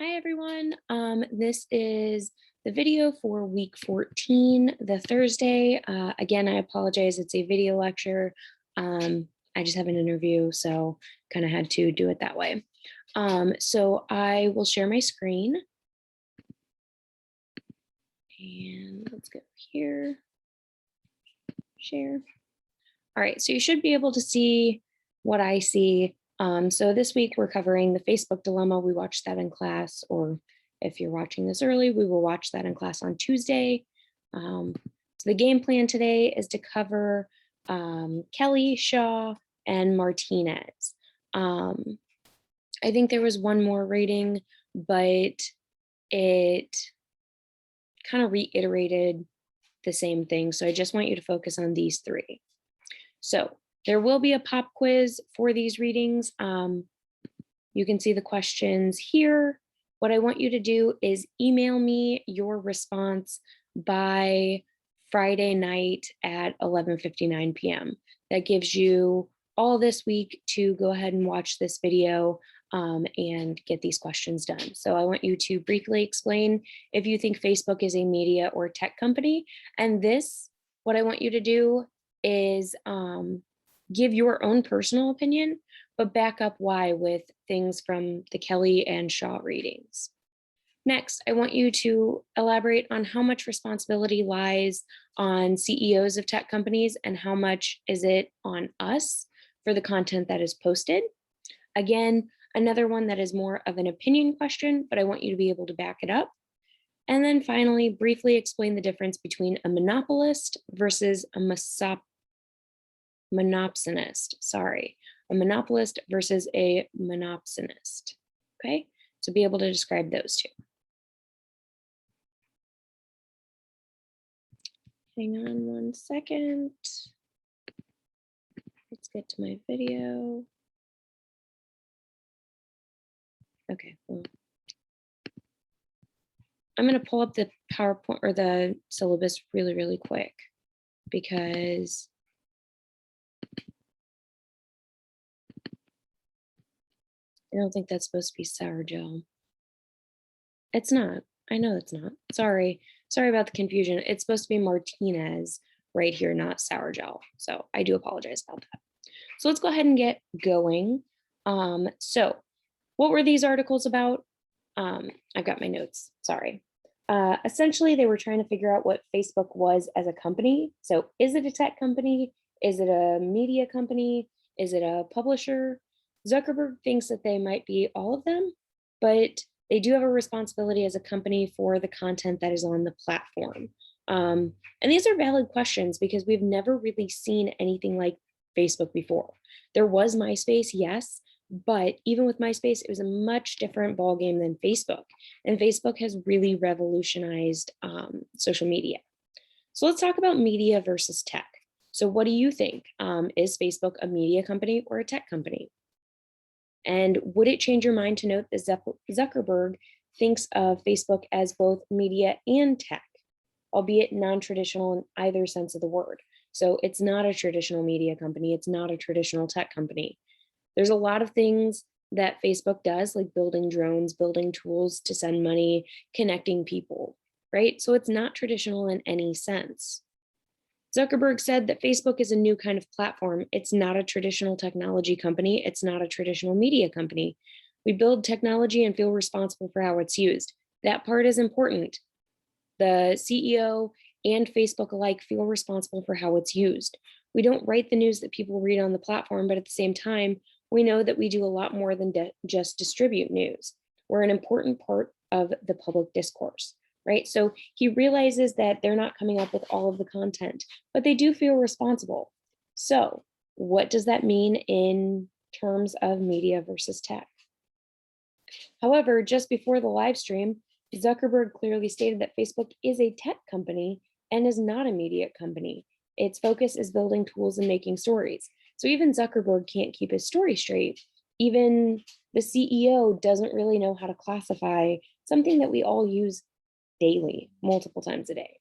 Hi everyone. This is the video for week 14, the Thursday. Again, I apologize, it's a video lecture. I just have an interview, so kind of had to do it that way. So I will share my screen. And let's go here, share. All right, so you should be able to see what I see. So this week we're covering the Facebook dilemma. We watched that in class, or if you're watching this early, we will watch that in class on Tuesday. So the game plan today is to cover Kelly, Shaw, and Martinez. I think there was one more rating, but it kind of reiterated the same thing. So I just want you to focus on these three. So there will be a pop quiz for these readings. You can see the questions here. What I want you to do is email me your response by Friday night at 11:59 p.m. That gives you all this week to go ahead and watch this video and get these questions done. So I want you to briefly explain if you think Facebook is a media or tech company. And this, what I want you to do is give your own personal opinion, but back up why with things from the Kelly and Shaw readings. Next, I want you to elaborate on how much responsibility lies on CEOs of tech companies and how much is it on us for the content that is posted. Again, another one that is more of an opinion question, but I want you to be able to back it up. And then finally, briefly explain the difference between a monopolist versus a monopsonist, a monopolist versus a monopsonist, okay? So be able to describe those two. Hang on one second. Let's get to my video. Okay, well, I'm gonna pull up the PowerPoint or the syllabus really, really quick because I don't think that's supposed to be sour gel. It's not. I know it's not. Sorry about the confusion. It's supposed to be Martinez right here, not sour gel. So I do apologize about that. So let's go ahead and get going. So what were these articles about? I've got my notes, sorry. Essentially, they were trying to figure out what Facebook was as a company. So is it a tech company? Is it a media company? Is it a publisher? Zuckerberg thinks that they might be all of them, but they do have a responsibility as a company for the content that is on the platform. And these are valid questions because we've never really seen anything like Facebook before. There was MySpace, yes, but even with MySpace, it was a much different ballgame than Facebook. And Facebook has really revolutionized social media. So let's talk about media versus tech. So what do you think? Is Facebook a media company or a tech company? And would it change your mind to note that Zuckerberg thinks of Facebook as both media and tech, albeit non-traditional in either sense of the word? So it's not a traditional media company. It's not a traditional tech company. There's a lot of things that Facebook does, like building drones, building tools to send money, connecting people, right? So it's not traditional in any sense. Zuckerberg said that Facebook is a new kind of platform. It's not a traditional technology company. It's not a traditional media company. We build technology and feel responsible for how it's used. That part is important. The CEO and Facebook alike feel responsible for how it's used. We don't write the news that people read on the platform, but at the same time, we know that we do a lot more than just distribute news. We're an important part of the public discourse, right? So he realizes that they're not coming up with all of the content, but they do feel responsible. So what does that mean in terms of media versus tech? However, just before the live stream, Zuckerberg clearly stated that Facebook is a tech company and is not a media company. Its focus is building tools and making stories. So even Zuckerberg can't keep his story straight. Even the CEO doesn't really know how to classify something that we all use daily, multiple times a day.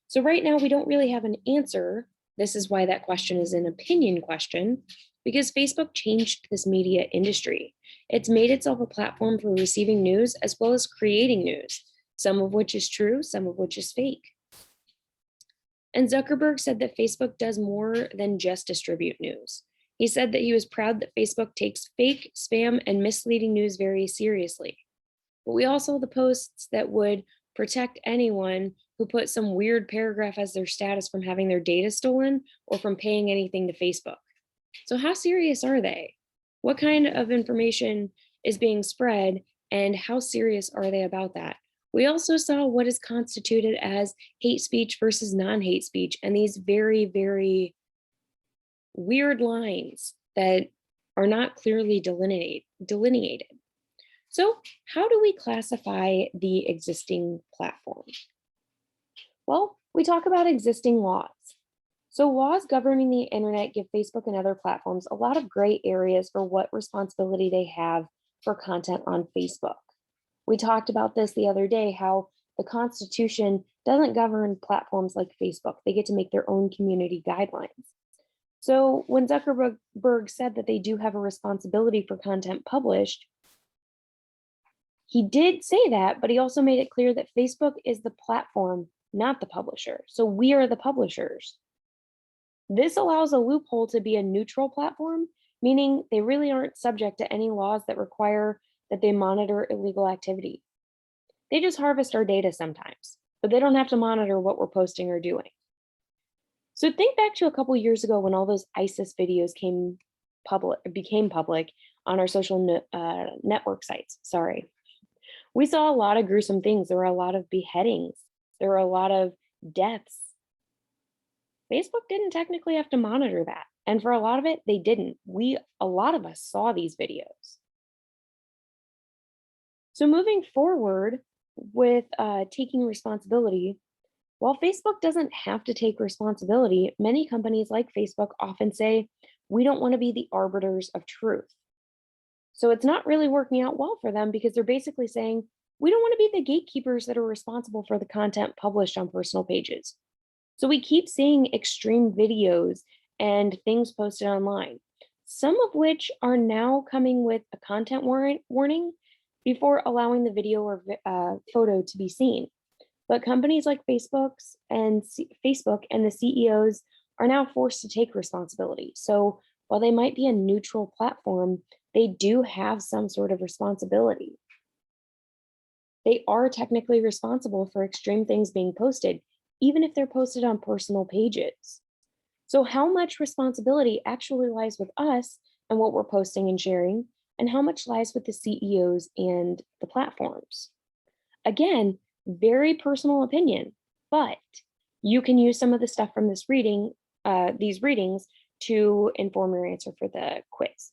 So right now we don't really have an answer. This is why that question is an opinion question. because Facebook changed this media industry. It's made itself a platform for receiving news as well as creating news, some of which is true, some of which is fake. And Zuckerberg said that Facebook does more than just distribute news. He said that he was proud that Facebook takes fake, spam, and misleading news very seriously. But we all saw the posts that would protect anyone who put some weird paragraph as their status from having their data stolen or from paying anything to Facebook. So, how serious are they? What kind of information is being spread, and how serious are they about that? We also saw what is constituted as hate speech versus non hate speech, and these very, very weird lines that are not clearly delineated. So, how do we classify the existing platform? Well, we talk about existing laws. So, laws governing the internet give Facebook and other platforms a lot of gray areas for what responsibility they have for content on Facebook. We talked about this the other day, how the Constitution doesn't govern platforms like Facebook. They get to make their own community guidelines. So when Zuckerberg said that they do have a responsibility for content published, he did say that, but he also made it clear that Facebook is the platform, not the publisher. So we are the publishers. This allows a loophole to be a neutral platform, meaning they really aren't subject to any laws that require that they monitor illegal activity. They just harvest our data sometimes, but they don't have to monitor what we're posting or doing. So think back to a couple years ago when all those ISIS videos became public on our social network sites. Sorry. We saw a lot of gruesome things. There were a lot of beheadings. There were a lot of deaths. Facebook didn't technically have to monitor that. And for a lot of it, they didn't. A lot of us saw these videos. So moving forward with taking responsibility, while Facebook doesn't have to take responsibility, many companies like Facebook often say, we don't want to be the arbiters of truth. So it's not really working out well for them because they're basically saying, we don't want to be the gatekeepers that are responsible for the content published on personal pages. So we keep seeing extreme videos and things posted online, some of which are now coming with a content warning before allowing the video or photo to be seen. But companies like Facebook and the CEOs are now forced to take responsibility. So while they might be a neutral platform, they do have some sort of responsibility. They are technically responsible for extreme things being posted, even if they're posted on personal pages. So how much responsibility actually lies with us and what we're posting and sharing, and how much lies with the CEOs and the platforms? Again, very personal opinion, but you can use some of the stuff from these readings to inform your answer for the quiz.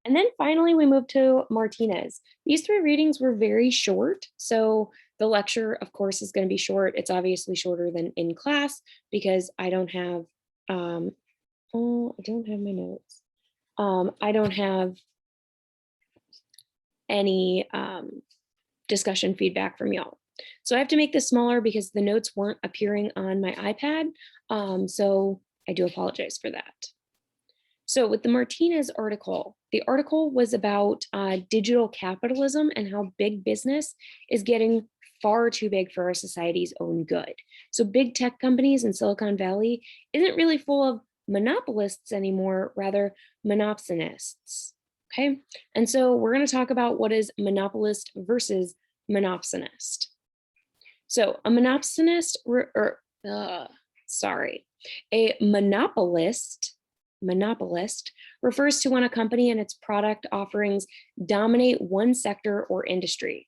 And then finally, we move to Martinez. These three readings were very short. So the lecture, of course, is going to be short. It's obviously shorter than in class because I don't have, I don't have my notes. I don't have any discussion feedback from y'all. So I have to make this smaller because the notes weren't appearing on my iPad. So I do apologize for that. So with the Martinez article, the article was about digital capitalism and how big business is getting far too big for our society's own good. So big tech companies in Silicon Valley isn't really full of monopolists anymore, rather monopsonists. Okay, and so we're going to talk about what is monopolist versus monopsonist. So a monopsonist, a monopolist refers to when a company and its product offerings dominate one sector or industry.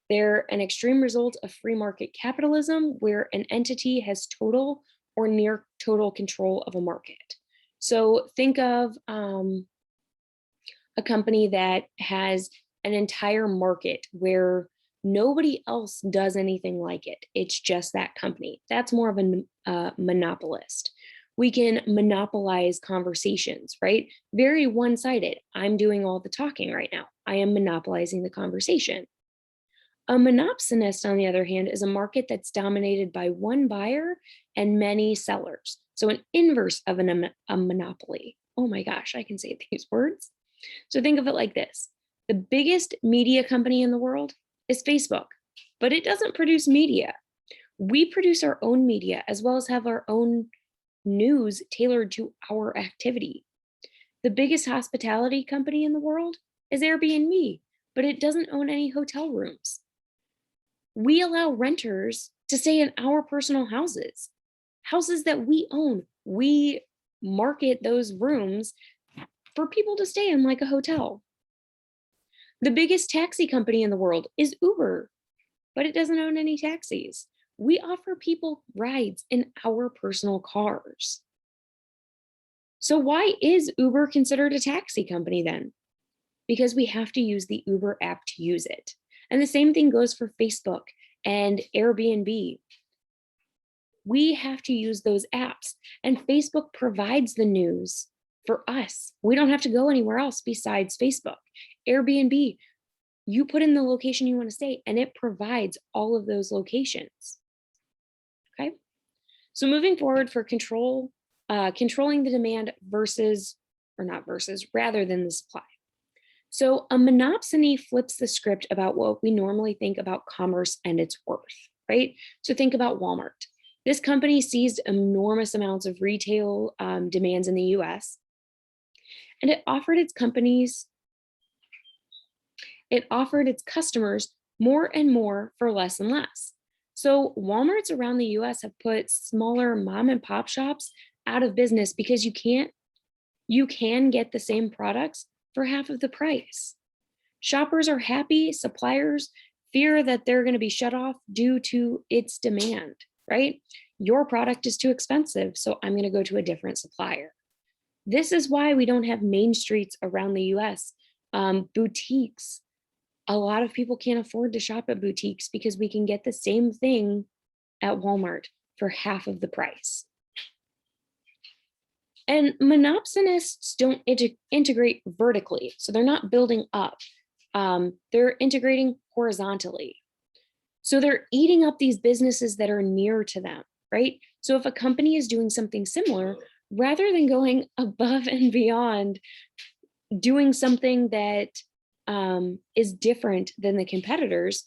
They're an extreme result of free market capitalism where an entity has total or near total control of a market. So think of a company that has an entire market where nobody else does anything like it. It's just that company. That's more of a monopolist. We can monopolize conversations, right? Very one-sided. I'm doing all the talking right now. I am monopolizing the conversation. A monopsonist, on the other hand, is a market that's dominated by one buyer and many sellers. So an inverse of a monopoly. Oh my gosh, I can say these words. So think of it like this. The biggest media company in the world is Facebook, but it doesn't produce media. We produce our own media as well as have our own news tailored to our activity. The biggest hospitality company in the world is Airbnb, but it doesn't own any hotel rooms. We allow renters to stay in our personal houses, houses that we own. We market those rooms for people to stay in like a hotel. The biggest taxi company in the world is Uber, but it doesn't own any taxis. We offer people rides in our personal cars. So why is Uber considered a taxi company then? Because we have to use the Uber app to use it. And the same thing goes for Facebook and Airbnb. We have to use those apps, and Facebook provides the news for us. We don't have to go anywhere else besides Facebook. Airbnb, you put in the location you want to stay, and it provides all of those locations. Okay. So moving forward for controlling the demand rather than the supply. So a monopsony flips the script about what we normally think about commerce and its worth, right? So think about Walmart. This company seized enormous amounts of retail demands in the US, and it offered its customers more and more for less and less. So Walmarts around the US have put smaller mom and pop shops out of business because you can get the same products for half of the price. Shoppers are happy, suppliers fear that they're going to be shut off due to its demand, right? Your product is too expensive, so I'm going to go to a different supplier. This is why we don't have main streets around the US, boutiques. A lot of people can't afford to shop at boutiques because we can get the same thing at Walmart for half of the price. And monopsonists don't integrate vertically, so they're not building up. They're integrating horizontally. So they're eating up these businesses that are near to them, right? So if a company is doing something similar, rather than going above and beyond, doing something that is different than the competitors,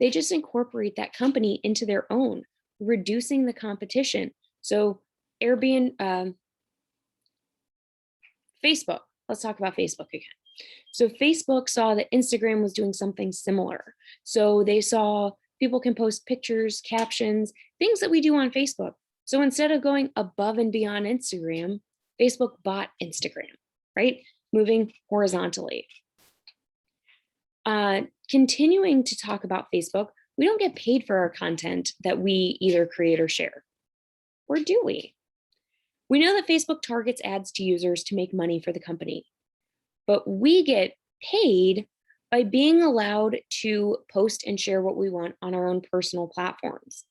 they just incorporate that company into their own, reducing the competition. So Airbnb, Facebook, let's talk about Facebook again. So Facebook saw that Instagram was doing something similar. So they saw people can post pictures, captions, things that we do on Facebook. So instead of going above and beyond Instagram, Facebook bought Instagram, right? Moving horizontally. Continuing to talk about Facebook, we don't get paid for our content that we either create or share. Or do we? We know that Facebook targets ads to users to make money for the company, but we get paid by being allowed to post and share what we want on our own personal platforms.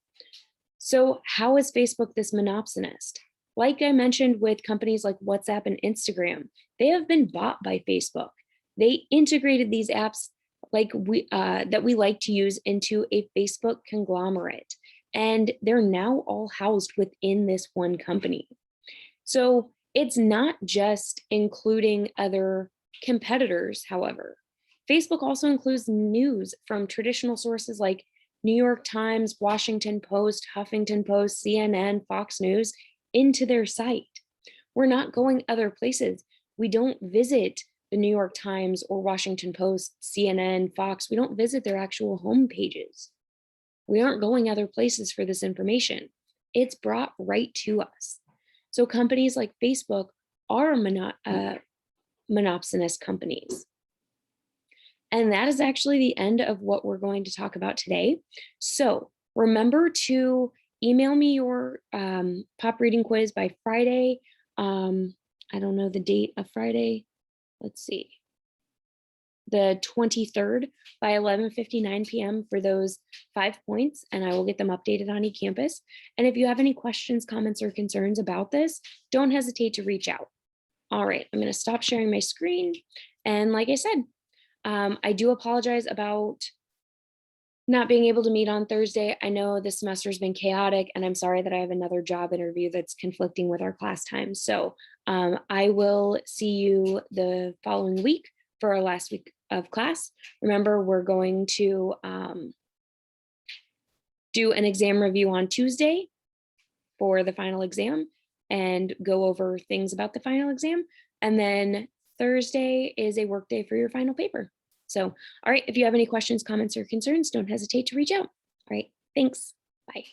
So how is Facebook this monopsonist? Like I mentioned with companies like WhatsApp and Instagram, they have been bought by Facebook. They integrated these apps that we like to use into a Facebook conglomerate, and they're now all housed within this one company. So it's not just including other competitors, however. Facebook also includes news from traditional sources like New York Times, Washington Post, Huffington Post, CNN, Fox News into their site. We're not going other places. We don't visit the New York Times or Washington Post, CNN, Fox. We don't visit their actual home pages. We aren't going other places for this information. It's brought right to us. So companies like Facebook are monopsonist companies. And that is actually the end of what we're going to talk about today. So remember to email me your pop reading quiz by Friday. I don't know the date of Friday. Let's see. The 23rd by 11:59 p.m. for those 5 points, and I will get them updated on eCampus. And if you have any questions, comments, or concerns about this, don't hesitate to reach out. All right, I'm going to stop sharing my screen. And like I said, I do apologize about not being able to meet on Thursday. I know this semester's been chaotic, and I'm sorry that I have another job interview that's conflicting with our class time. So I will see you the following week for our last week of class. Remember, we're going to do an exam review on Tuesday for the final exam and go over things about the final exam. And then Thursday is a work day for your final paper. So, all right, if you have any questions, comments, or concerns, don't hesitate to reach out. All right, thanks. Bye.